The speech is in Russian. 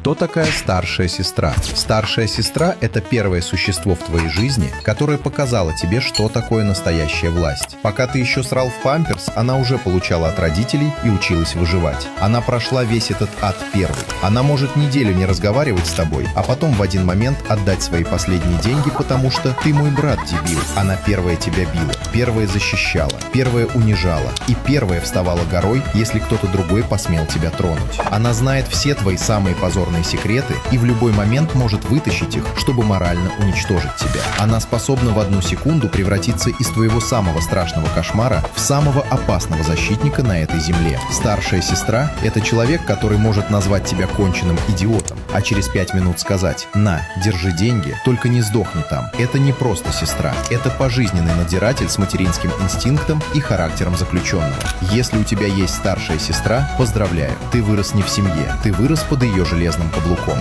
Кто такая старшая сестра? Старшая сестра – это первое существо в твоей жизни, которое показало тебе, что такое настоящая власть. Пока ты еще срал в памперс, она уже получала от родителей и училась выживать. Она прошла весь этот ад первой. Она может неделю не разговаривать с тобой, а потом в один момент отдать свои последние деньги, потому что ты мой брат, дебил. Она первая тебя била, первая защищала, первая унижала и первая вставала горой, если кто-то другой посмел тебя тронуть. Она знает все твои самые позорные секреты и в любой момент может вытащить их, чтобы морально уничтожить тебя. Она способна в одну секунду превратиться из твоего самого страшного кошмара в самого опасного защитника на этой земле. Старшая сестра – это человек, который может назвать тебя конченным идиотом, а через 5 минут сказать: «На, держи деньги, только не сдохни там». Это не просто сестра, это пожизненный надзиратель с материнским инстинктом и характером заключенного. Если у тебя есть старшая сестра, поздравляю, ты вырос не в семье, ты вырос под ее железным каблуком.